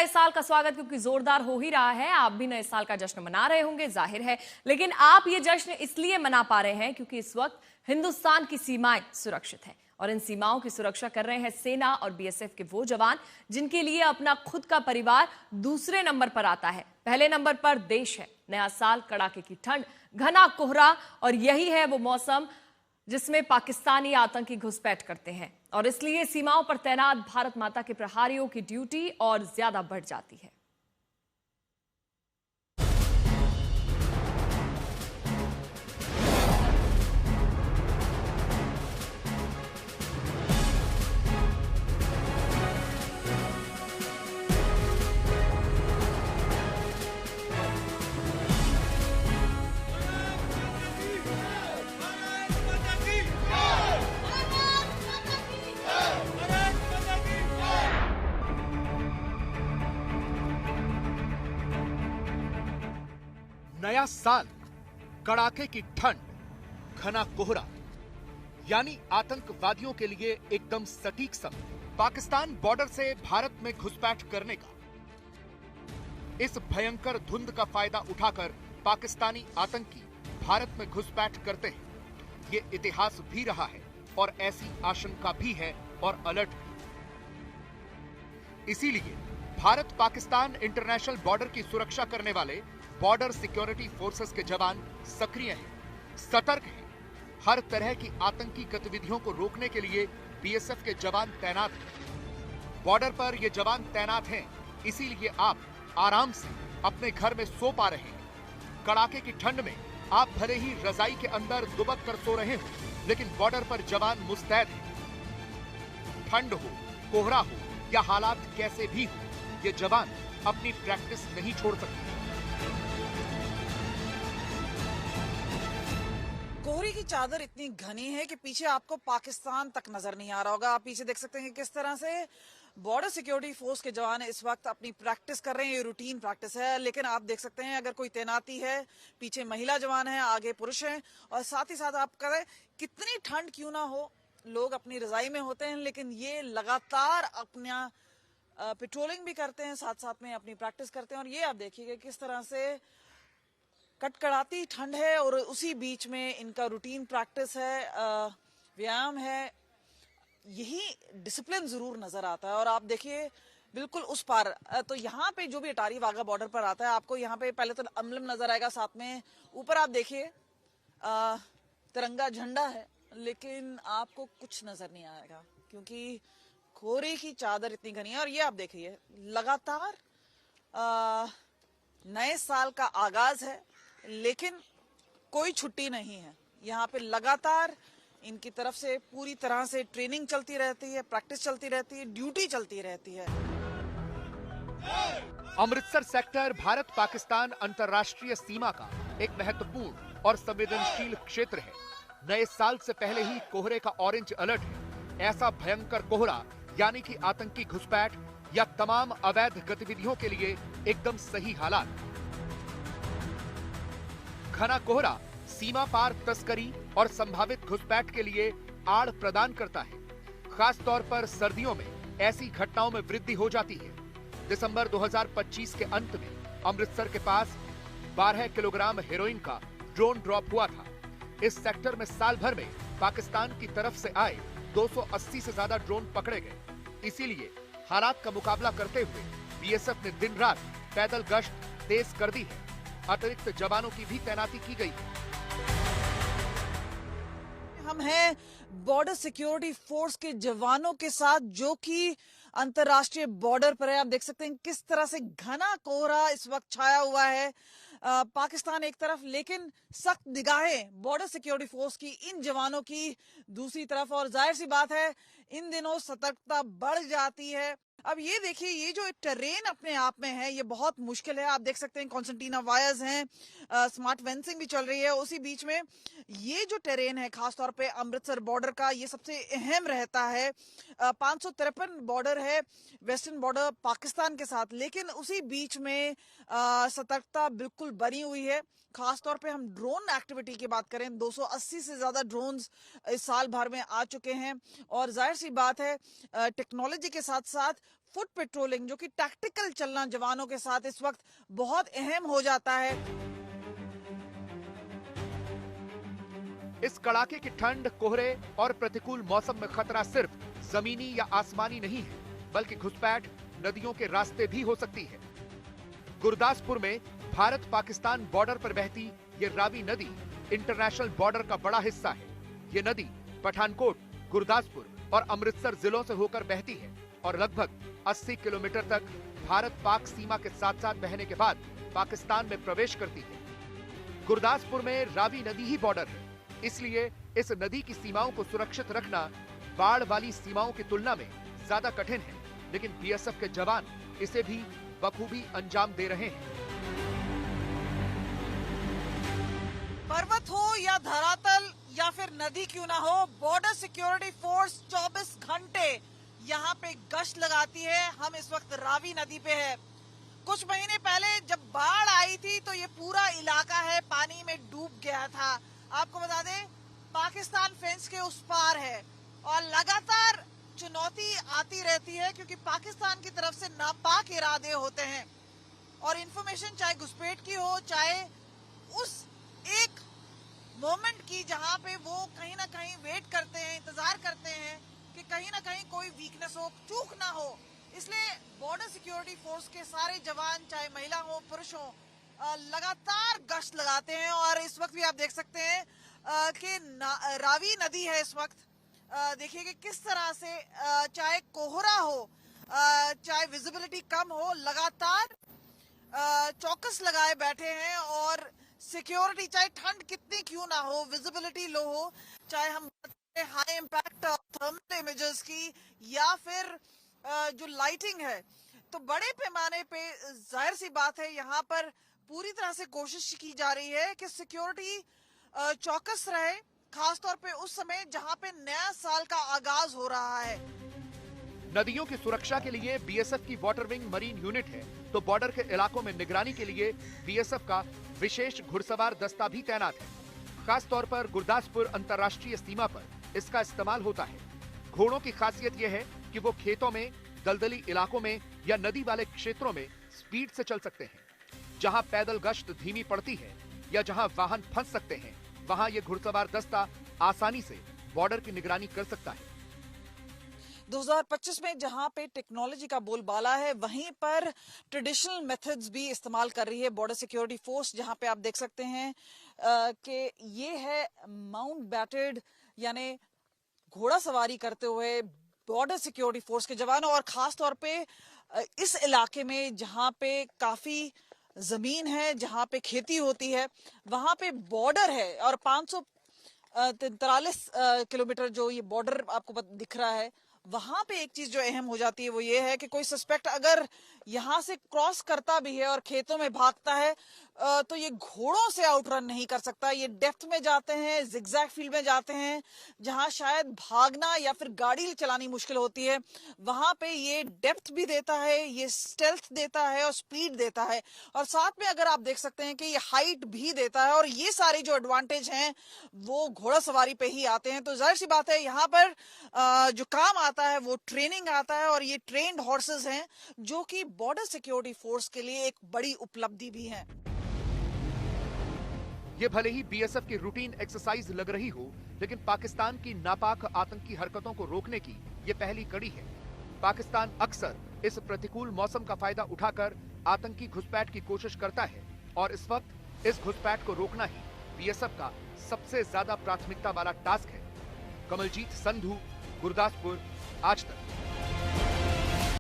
नए साल का स्वागत क्योंकि जोरदार हो ही रहा है। आप भी नए साल का जश्न मना रहे होंगे, जाहिर है, लेकिन आप ये जश्न इसलिए मना पा रहे हैं क्योंकि इस वक्त हिंदुस्तान की सीमाएं सुरक्षित हैं और इन सीमाओं की सुरक्षा कर रहे हैं सेना और बीएसएफ के वो जवान जिनके लिए अपना खुद का परिवार दूसरे नंबर पर आता है। पहले नंबर पर देश है। नया साल, कड़ाके की ठंड, घना कोहरा और यही है वो मौसम जिसमें पाकिस्तानी आतंकी घुसपैठ करते हैं और इसलिए सीमाओं पर तैनात भारत माता के प्रहरियों की ड्यूटी और ज्यादा बढ़ जाती है। नया साल, कड़ाके की ठंड, घना कोहरा, यानी आतंकवादियों के लिए एकदम सटीक समय पाकिस्तान बॉर्डर से भारत में घुसपैठ करने का। इस भयंकर धुंध का फायदा उठाकर पाकिस्तानी आतंकी भारत में घुसपैठ करते हैं। ये इतिहास भी रहा है और ऐसी आशंका भी है और अलर्ट भी। इसीलिए भारत पाकिस्तान इंटरनेशनल बॉर्डर की सुरक्षा करने वाले बॉर्डर सिक्योरिटी फोर्सेस के जवान सक्रिय हैं, सतर्क हैं। हर तरह की आतंकी गतिविधियों को रोकने के लिए बीएसएफ के जवान तैनात हैं। बॉर्डर पर ये जवान तैनात हैं, इसीलिए आप आराम से अपने घर में सो पा रहे हैं। कड़ाके की ठंड में आप भले ही रजाई के अंदर दुबक कर सो रहे हो, लेकिन बॉर्डर पर जवान मुस्तैद हैं। ठंड हो, कोहरा हो या हालात कैसे भी हो, ये जवान अपनी प्रैक्टिस नहीं छोड़ सकते। कोहरे की चादर इतनी घनी है कि पीछे आपको पाकिस्तान तक नजर नहीं आ रहा होगा। आप पीछे देख सकते हैं कि किस तरह से बॉर्डर सिक्योरिटी फोर्स के जवान इस वक्त अपनी प्रैक्टिस कर रहे हैं। ये रूटीन प्रैक्टिस है, लेकिन आप देख सकते हैं अगर कोई तैनाती है, पीछे महिला जवान है, आगे पुरुष हैं और साथ ही साथ आप करें कितनी ठंड क्यों ना हो, लोग अपनी रजाई में होते हैं, लेकिन ये लगातार अपना पेट्रोलिंग भी करते हैं, साथ साथ में अपनी प्रैक्टिस करते हैं। और ये आप देखिएगा किस तरह से कड़कड़ाती ठंड है और उसी बीच में इनका रूटीन प्रैक्टिस है, व्यायाम है। यही डिसिप्लिन जरूर नजर आता है। और आप देखिए बिल्कुल उस पार, तो यहाँ पे जो भी अटारी वाघा बॉर्डर पर आता है, आपको यहाँ पे पहले तो अम्बलम नजर आएगा, साथ में ऊपर आप देखिए तिरंगा झंडा है, लेकिन आपको कुछ नजर नहीं आएगा क्योंकि कोहरे की चादर इतनी घनी है। और ये आप देखिए लगातार नए साल का आगाज है, लेकिन कोई छुट्टी नहीं है। यहाँ पे लगातार इनकी तरफ से पूरी तरह से ट्रेनिंग चलती रहती है, प्रैक्टिस चलती रहती है, ड्यूटी चलती रहती है। अमृतसर सेक्टर भारत पाकिस्तान अंतर्राष्ट्रीय सीमा का एक महत्वपूर्ण और संवेदनशील क्षेत्र है। नए साल से पहले ही कोहरे का ऑरेंज अलर्ट है। ऐसा भयंकर कोहरा यानी कि आतंकी घुसपैठ या तमाम अवैध गतिविधियों के लिए एकदम सही हालात। घना कोहरा सीमा पार तस्करी और संभावित घुसपैठ के लिए आड़ प्रदान करता है। खास तौर पर सर्दियों में ऐसी घटनाओं में वृद्धि हो जाती है। दिसंबर 2025 के अंत में अमृतसर के पास 12 किलोग्राम हेरोइन का ड्रोन ड्रॉप हुआ था। इस सेक्टर में साल भर में पाकिस्तान की तरफ से आए 280 से ज्यादा ड्रोन पकड़े गए। इसीलिए हालात का मुकाबला करते हुए बीएसएफ ने दिन रात पैदल गश्त तेज कर दी है। अतिरिक्त जवानों की भी तैनाती की गई है। हम हैं बॉर्डर सिक्योरिटी फोर्स के जवानों के साथ जो कि अंतर्राष्ट्रीय बॉर्डर पर है। आप देख सकते हैं किस तरह से घना कोहरा इस वक्त छाया हुआ है। पाकिस्तान एक तरफ, लेकिन सख्त निगाहें बॉर्डर सिक्योरिटी फोर्स की इन जवानों की दूसरी तरफ। और जाहिर सी बात है इन दिनों सतर्कता बढ़ जाती है। अब ये देखिए, ये जो टेरेन अपने आप में है ये बहुत मुश्किल है। आप देख सकते हैं कॉन्सेंटीना वायर्स हैं, स्मार्ट फेंसिंग भी चल रही है। उसी बीच में ये जो टेरेन है खासतौर पे अमृतसर बॉर्डर का, ये सबसे अहम रहता है। 553 बॉर्डर है वेस्टर्न बॉर्डर पाकिस्तान के साथ, लेकिन उसी बीच में सतर्कता बिल्कुल बनी हुई है। खासतौर पे हम ड्रोन एक्टिविटी की बात करें, 280 से ज्यादा ड्रोन्स इस साल भर में आ चुके हैं। और जाहिर सी बात है टेक्नोलॉजी के साथ साथ फुट पेट्रोलिंग, जो कि टैक्टिकल चलना जवानों के साथ इस वक्त बहुत अहम हो जाता है। इस कड़ाके की ठंड, कोहरे और प्रतिकूल मौसम में खतरा सिर्फ जमीनी या आसमानी नहीं है, बल्कि घुसपैठ नदियों के रास्ते भी हो सकती है। गुरदासपुर में भारत पाकिस्तान बॉर्डर पर बहती ये रावी नदी इंटरनेशनल बॉर्डर का बड़ा हिस्सा है। ये नदी पठानकोट, गुरदासपुर और अमृतसर जिलों से होकर बहती है और लगभग 80 किलोमीटर तक भारत पाक सीमा के साथ साथ बहने के बाद पाकिस्तान में प्रवेश करती है। गुरदासपुर में रावी नदी ही बॉर्डर है, इसलिए इस नदी की सीमाओं को सुरक्षित रखना बाढ़ वाली सीमाओं की तुलना में ज्यादा कठिन है, लेकिन बीएसएफ के जवान इसे भी बखूबी अंजाम दे रहे हैं। पर्वत हो या धरातल या फिर नदी क्यों ना हो, बॉर्डर सिक्योरिटी फोर्स 24 घंटे यहाँ पे गश्त लगाती है। हम इस वक्त रावी नदी पे है। कुछ महीने पहले जब बाढ़ आई थी तो ये पूरा इलाका है पानी में डूब गया था। आपको बता दें, पाकिस्तान फेंस के उस पार है और लगातार चुनौती आती रहती है, क्योंकि पाकिस्तान की तरफ से नापाक इरादे होते हैं और इंफॉर्मेशन चाहे घुसपैठ की हो, चाहे उस एक मोमेंट की जहां पे वो कहीं ना कहीं वेट करते हैं, इंतजार करते हैं कि कहीं ना कहीं कोई वीकनेस हो, चूक ना हो। इसलिए बॉर्डर सिक्योरिटी फोर्स के सारे जवान, चाहे महिला हो पुरुष हो, लगातार गश्त लगाते हैं। और इस वक्त भी आप देख सकते हैं कि रावी नदी है इस वक्त। देखिए कि किस तरह से चाहे कोहरा हो, चाहे विजिबिलिटी कम हो, लगातार चौकस लगाए बैठे हैं और सिक्योरिटी, चाहे ठंड कितनी क्यों ना हो, विजिबिलिटी लो हो, चाहे हम हाई इम्पैक्ट थर्मल इमेजेस की या फिर जो लाइटिंग है, तो बड़े पैमाने पे जाहिर सी बात है यहाँ पर पूरी तरह से कोशिश की जा रही है कि सिक्योरिटी चौकस रहे, खासतौर पे उस समय जहाँ पे नया साल का आगाज हो रहा है। नदियों की सुरक्षा के लिए बीएसएफ की वाटर विंग मरीन यूनिट है, तो बॉर्डर के इलाकों में निगरानी के लिए बीएसएफ का विशेष घुड़सवार दस्ता भी तैनात है। खास तौर पर गुरदासपुर अंतर्राष्ट्रीय सीमा पर इसका इस्तेमाल होता है। घोड़ों की खासियत यह है कि वो खेतों में, दलदली इलाकों में या नदी वाले क्षेत्रों में स्पीड से चल सकते हैं। जहां पैदल गश्त धीमी पड़ती है या जहां वाहन फंस सकते हैं, वहां ये घुड़सवार दस्ता आसानी से बॉर्डर की निगरानी कर सकता है। 2025 में जहां पे टेक्नोलॉजी का बोलबाला है, वहीं पर ट्रेडिशनल मेथड्स भी इस्तेमाल कर रही है बॉर्डर सिक्योरिटी फोर्स। जहां पे आप देख सकते हैं कि ये है माउंट बैटेड, यानी घोड़ा सवारी करते हुए बॉर्डर सिक्योरिटी फोर्स के जवान। और खास तौर पे इस इलाके में जहां पे काफी जमीन है, जहां पे खेती होती है, वहां पे बॉर्डर है और 543 किलोमीटर जो ये बॉर्डर आपको दिख रहा है, वहां पे एक चीज जो अहम हो जाती है वो ये है कि कोई सस्पेक्ट अगर यहां से क्रॉस करता भी है और खेतों में भागता है, तो ये घोड़ों से आउटरन नहीं कर सकता। ये डेप्थ में जाते हैं, जिगजैग फील्ड में जाते हैं, जहां शायद भागना या फिर गाड़ी चलानी मुश्किल होती है। वहां पे ये डेप्थ भी देता है, ये स्टेल्थ देता है और स्पीड देता है, और साथ में अगर आप देख सकते हैं कि ये हाइट भी देता है। और ये सारे जो एडवांटेज हैं वो घोड़ा सवारी पे ही आते हैं। तो जाहिर सी बात है यहाँ पर जो काम आता है वो ट्रेनिंग आता है, और ये ट्रेन्ड हॉर्सेस हैं जो कि बॉर्डर सिक्योरिटी फोर्स के लिए एक बड़ी उपलब्धि भी है। ये भले ही बीएसएफ की रूटीन एक्सरसाइज लग रही हो, लेकिन पाकिस्तान की नापाक आतंकी हरकतों को रोकने की ये पहली कड़ी है। पाकिस्तान अक्सर इस प्रतिकूल मौसम का फायदा उठाकर आतंकी घुसपैठ की कोशिश करता है, और इस वक्त इस घुसपैठ को रोकना ही बीएसएफ का सबसे ज्यादा प्राथमिकता वाला टास्क है। कमलजीत संधू, गुरदासपुर, आज तक।